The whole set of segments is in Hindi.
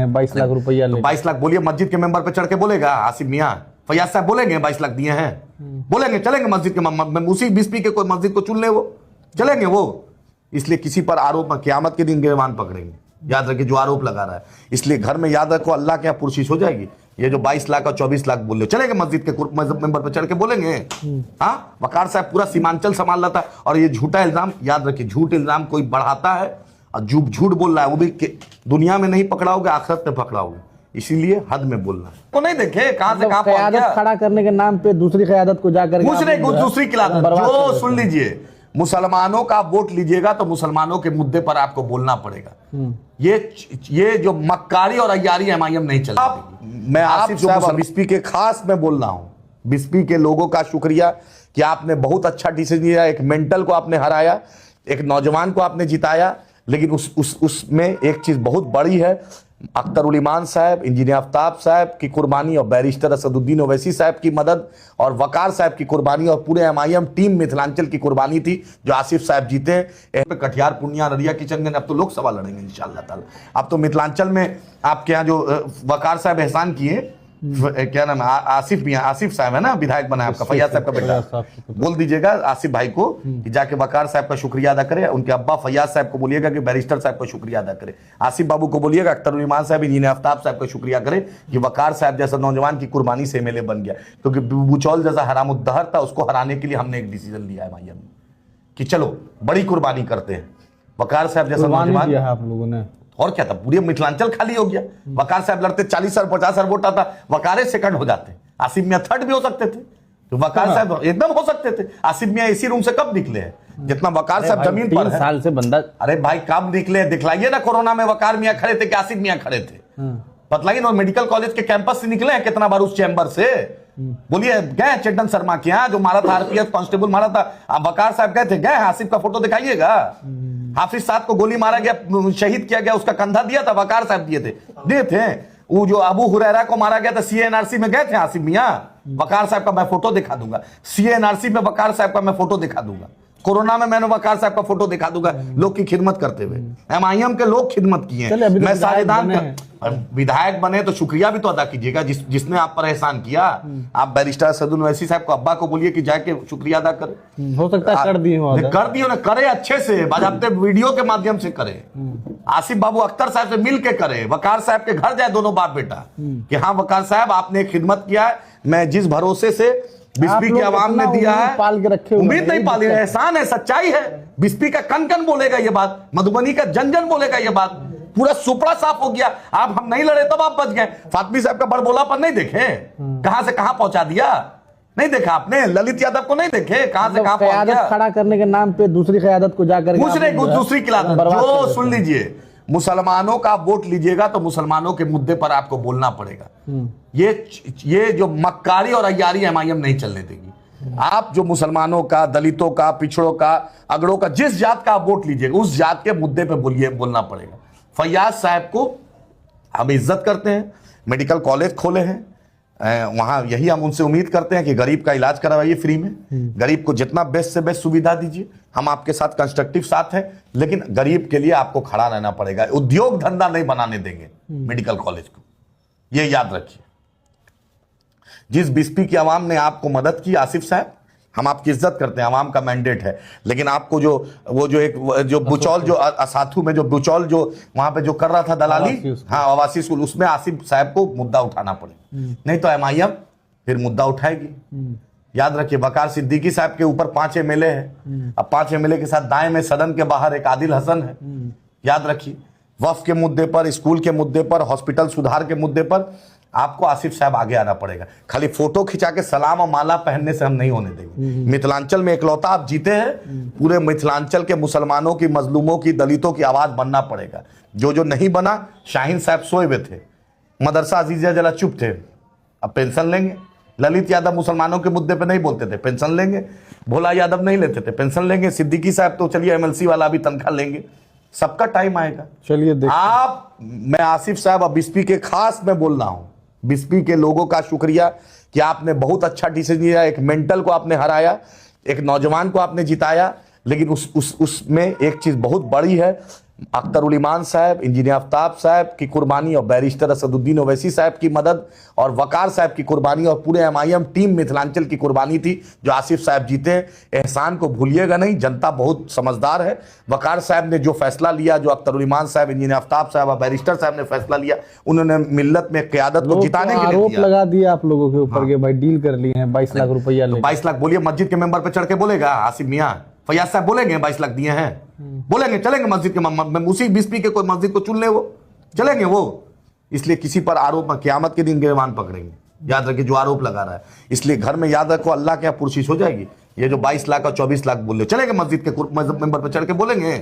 हैं 22 लाख रुपया। 22 लाख बोलिए, मस्जिद के मेंबर पे चढ़ के बोलेगा आसिफ मियाँ? फैयाज साहब बोलेंगे 22 लाख दिए हैं? बोलेंगे? चलेंगे मस्जिद के उसी बिस्पी के कोई मस्जिद को चुन ले, वो चलेंगे वो? इसलिए किसी पर आरोप क़यामत के दिन गिरबान पकड़ेंगे, याद रखिए, जो आरोप लगा रहा है। इसलिए घर में याद रखो, अल्लाह के यहाँ पुरशिश हो जाएगी। ये जो 22 लाख और 24 लाख बोल रहे, चलेंगे मस्जिद के मेंबर पे चढ़ के बोलेंगे? हाँ, वकार साहब पूरा सीमांचल संभाल रहा था। और ये झूठा इल्जाम, याद रखिए, झूठ इल्जाम कोई बढ़ाता है और झूठ बोल रहा है, वो भी दुनिया में नहीं पकड़ाओगे, आखिरत में पकड़ाओगे। इसीलिए हद में बोलना है। को नहीं देखे कहां से कहां पहुंच गया। खड़ा करने के नाम पे दूसरी क़यादत को जाकर दूसरी क़यादत जो सुन लीजिए, मुसलमानों का वोट लीजिएगा तो मुसलमानों के मुद्दे पर आपको बोलना पड़ेगा। ये जो मक्कारी और अय्यारी एमआईएम नहीं चलेगी। मैं आसिफ साहब बिस्पी के खास में बोल रहा हूं, बिस्पी के लोगों का शुक्रिया कि आपने बहुत अच्छा डिसीजन लिया। एक मेंटल को आपने हराया, एक नौजवान को आपने जिताया, लेकिन उसमें एक चीज बहुत बड़ी है, अख्तर ईमान साहब, इंजीनियर आफ्ताब साहब की कुर्बानी और बैरिस्टर असदुद्दीन ओवैसी साहब की मदद और वकार साहब की कुर्बानी और पूरे एमआईएम टीम मिथिलांचल की कुर्बानी थी जो आसिफ साहब जीते। कटिहार, पूर्णिया, अररिया, किशनगंज, अब तो लोकसभा लड़ेंगे इंशाअल्लाह ताला। अब तो मिथिलांचल में आपके यहाँ जो वकार साहब एहसान किए, क्या नाम है, आसिफ साहब है ना, विधायक बना आपका, फैयाज साहब का बेटा, बोल दीजिएगा आसिफ भाई को कि जाके वकार साहब का शुक्रिया अदा करे। उनके अब्बा फैयाज साहब को बोलिएगा कि बैरिस्टर साहब का शुक्रिया अदा करे। आसिफ बाबू को बोलिएगा अख्तर ईमान साहब, इंजीनियर आफ्ताब साहब का शुक्रिया करे कि वकार साहब जैसा नौजवान की कुर्बानी से एमएलए बन गया। क्योंकि बुचौल जैसा हरामुद्दहर था, उसको हराने के लिए हमने एक डिसीजन लिया है भाई कि चलो बड़ी कुर्बानी करते हैं। वकार साहब जैसा नौजवान आप लोगों ने, और क्या था, पूरे मिथिलांचल खाली हो गया। वकार साहब लड़ते 40 और 50 वोट आता, वकारे सेकंड हो जाते, आसिफ मियां थर्ड भी हो सकते थे, तो वकार साहब एकदम हो सकते थे। आसिफ मियां इसी रूम से कब निकले हैं जितना वकार साहब जमीन पर है? 3 साल से बंदा, अरे भाई कब निकले, दिखलाइए ना। कोरोना में वकार मियां खड़े थे कि आसिफ मियां खड़े थे? बतलाइए ना। मेडिकल कॉलेज के कैंपस से निकले हैं कितना बार उस चैम्बर से? बोलिए, गए चेतन शर्मा के यहाँ जो मारा था, आरपीएफ कांस्टेबल मारा था, आप वकार साहब गए थे? गए? आसिफ का फोटो दिखाइएगा। हाफिज साहब को गोली मारा गया, शहीद किया गया, उसका कंधा दिया था, वकार साहब दिए थे। वो जो अबू हुरैरा को मारा गया था, सीएनआरसी में गए थे आसिफ मियां? वकार साहब का मैं फोटो दिखा दूंगा। सीएनआरसी में वकार साहब का मैं फोटो दिखा दूंगा। कोरोना में मैंने वकार साहब का फोटो दिखा दूंगा, लोग की खिदमत करते हुए। एमआईएम के लोग खिदमत किए। मैं साझेदार विधायक बने तो शुक्रिया भी तो अदा कीजिएगा जिसने आप पर एहसान किया। आप बैरिस्टर असदुद्दीन ओवैसी साहब को, अब्बा को बोलिए कि जाके शुक्रिया अदा करे। हो सकता है कर दिए हो, करे अच्छे से, बाजाबते वीडियो के माध्यम से करे। आसिफ बाबू अख्तर साहब से मिल के करे, वकार साहब के घर जाए दोनों बाप बेटा कि हाँ वकार साहब आपने खिदमत किया है। मैं जिस भरोसे से बिस्पी की आवाम ने दिया है, पाल के रखे, उम्मीद नहीं पाली, एहसान है, सच्चाई है। बिस्पी का कन कन बोलेगा ये बात, मधुबनी का जन जन बोलेगा ये बात, पूरा सुपड़ा साफ हो गया। आप हम नहीं लड़े तब आप बच गए। फातमी साहब का बड़बोलापन नहीं देखे, कहां से कहां पहुंचा दिया, नहीं देखा आपने? ललित यादव को नहीं देखे, कहां से कहां पहुंच गया। खड़ा करने के नाम पे दूसरी क़यादत को जाकर दूसरी क़यादत जो सुन लीजिए, मुसलमानों का वोट लीजिएगा तो मुसलमानों के मुद्दे पर आपको बोलना पड़ेगा। ये जो मक्कारी और अय्यारी एमआईएम नहीं चलने देगी। आप जो मुसलमानों का, दलितों का, पिछड़ों का, अगड़ों का, जिस जात का आप वोट लीजिएगा उस जात के मुद्दे पे बोलना पड़ेगा। फैयाज साहब को हम इज्जत करते हैं, मेडिकल कॉलेज खोले हैं वहां, यही हम उनसे उम्मीद करते हैं कि गरीब का इलाज करवाइए फ्री में, गरीब को जितना बेस्ट से बेस्ट सुविधा दीजिए। हम आपके साथ कंस्ट्रक्टिव साथ हैं, लेकिन गरीब के लिए आपको खड़ा रहना पड़ेगा। उद्योग धंधा नहीं बनाने देंगे मेडिकल कॉलेज को, ये याद रखिए। जिस बिस्पी की आवाम ने आपको मदद की, आसिफ साहब, हम आपकी इज्जत करते हैं, आवाम का मैंडेट है, लेकिन आपको जो बुचौल, जो असाथू में जो बुचौल जो वहां पे जो कर रहा था दलाली, हाँ आवासीय स्कूल, उसमें आसिफ साहब को मुद्दा उठाना पड़े, नहीं तो एमआईएम फिर मुद्दा उठाएगी। याद रखिए, वकार सिद्दीकी साहब के ऊपर 5 एमएलए है, अब 5 एमएलए के साथ दाएं में सदन के बाहर एक आदिल हसन है। याद रखिए, वक्फ के मुद्दे पर, स्कूल के मुद्दे पर, हॉस्पिटल सुधार के मुद्दे पर आपको आसिफ साहब आगे आना पड़ेगा। खाली फोटो खिंचा के सलाम और माला पहनने से हम नहीं होने देंगे। मिथिलांचल में इकलौता आप जीते हैं, पूरे मिथिलांचल के मुसलमानों की, मजलूमों की, दलितों की आवाज बनना पड़ेगा। जो नहीं बना, शाहीन साहब सोए हुए थे, मदरसा अजीजिया जला चुप थे, अब पेंशन लेंगे। ललित यादव मुसलमानों के मुद्दे पे नहीं बोलते थे, पेंशन लेंगे। भोला यादव नहीं लेते थे, पेंशन लेंगे। सिद्दीकी साहब तो चलिए एमएलसी वाला भी तनख्वाह लेंगे। सबका टाइम आएगा। चलिए मैं आसिफ साहब अब बिस्पी के खास में बोल रहा हूं, बिस्पी के लोगों का शुक्रिया कि आपने बहुत अच्छा डिसीजन लिया। एक मेंटल को आपने हराया, एक नौजवान को आपने जिताया, लेकिन उसमें एक चीज बहुत बड़ी है, अख्तर उल ईमान साहब, इंजीनियर आफ्ताब साहब की कुर्बानी और बैरिस्टर असदुद्दीन ओवैसी साहब की मदद और वकार साहब की कुर्बानी और पूरे एमआईएम टीम मिथिलांचल की कुर्बानी थी जो आसिफ साहब जीते। एहसान को भूलिएगा नहीं, जनता बहुत समझदार है। वकार साहब ने जो फैसला लिया, जो अख्तर उल ईमान साहब, इंजीनियर आफ्ताब साहब और बैरिस्टर साहब ने फैसला लिया, उन्होंने मिल्लत में क़यादत को जिताने के लिए आरोप दिया। लगा दिया आप लोगों के ऊपर के भाई डील कर लिए हैं 22 लाख रुपया लेके। 22 लाख बोलिए, मस्जिद के मेंबर पे चढ़ के बोलेगा आसिफ मियां, फैयाज साहब बोलेंगे 22 लाख दिए हैं? बोलेंगे? चलेंगे मस्जिद के उसी बिस्पी के कोई मस्जिद को चुन ले, वो चलेंगे वो? इसलिए किसी पर आरोप, क़यामत के दिन गिरबान पकड़ेंगे, याद रखिए, जो आरोप लगा रहा है। इसलिए घर में याद रखो, अल्लाह के यहाँ पुरशिश हो जाएगी। ये जो 22 लाख और 24 लाख बोल रहे, चलेंगे मस्जिद के मेंबर पे चढ़ के बोलेंगे?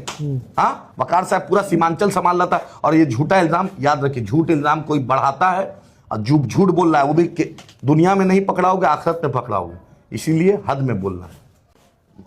हाँ, वकार साहब पूरा सीमांचल संभाल रहा था। और ये झूठा इल्जाम, याद रखिए, झूठ इल्जाम कोई बढ़ाता है और झूठ बोल रहा है, वो भी दुनिया में नहीं पकड़ाओगे, आखिरत में पकड़ाओगे। इसीलिए हद में बोलना है।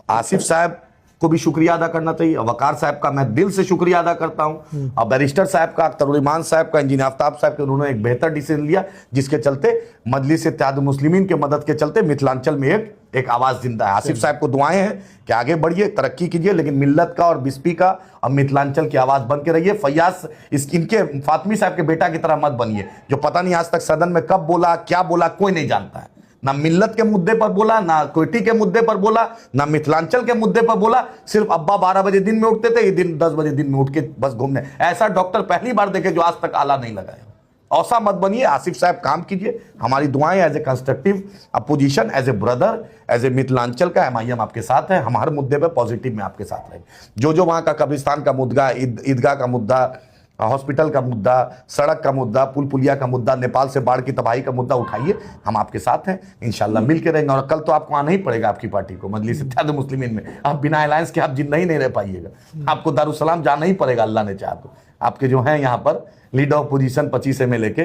आसिफ साहब को भी शुक्रिया अदा करना चाहिए, और वकार साहब का मैं दिल से शुक्रिया अदा करता हूं, और बैरिस्टर साहब का, अख्तर उल ईमान साहब का, इंजीनियर आफ्ताब साहब के, उन्होंने एक बेहतर डिसीजन लिया जिसके चलते मजलिस इत्तेहादुल मुस्लिमीन के मदद के चलते मिथिलांचल में एक आवाज जिंदा है। आसिफ साहब को दुआएं हैं कि आगे बढ़िए, तरक्की कीजिए, लेकिन मिल्लत का और बिस्पी का और मिथिलांचल की आवाज बन के रहिए। फैयाज इनके फातमी साहब के बेटा की तरह मत बनिए, जो पता नहीं आज तक सदन में कब बोला, क्या बोला, कोई नहीं जानता है। ना मिल्लत के मुद्दे पर बोला, ना कोयटी के मुद्दे पर बोला, ना मिथिलांचल के मुद्दे पर बोला। सिर्फ अब्बा 12 बजे दिन में उठते थे, ये दिन 10 बजे दिन में उठ के बस घूमने। ऐसा डॉक्टर पहली बार देखे जो आज तक आला नहीं लगाया। ऐसा मत बनिए। आसिफ साहब काम कीजिए, हमारी दुआएं as a constructive opposition, as a brother, as a Mithilanchal का एमआईएम आपके साथ है। हम हर मुद्दे पर पॉजिटिव में आपके साथ रहेंगे। जो वहां का कब्रिस्तान का मुद्दा, ईदगाह का मुद्दा, हॉस्पिटल का मुद्दा, सड़क का मुद्दा, पुल पुलिया का मुद्दा, नेपाल से बाढ़ की तबाही का मुद्दा उठाइए, हम आपके साथ हैं। इंशाल्लाह मिल के रहेंगे। और कल तो आपको आना ही पड़ेगा आपकी पार्टी को, मजलिस इत्तेहादुल मुस्लिमीन में। आप बिना अलायंस के आप जिंदा ही नहीं रह पाइएगा, आपको दारुसलाम जाना ही पड़ेगा, अल्लाह ने चाहा तो। आपके जो हैं यहाँ पर लीडर ऑफ पोजीशन 25 MLA के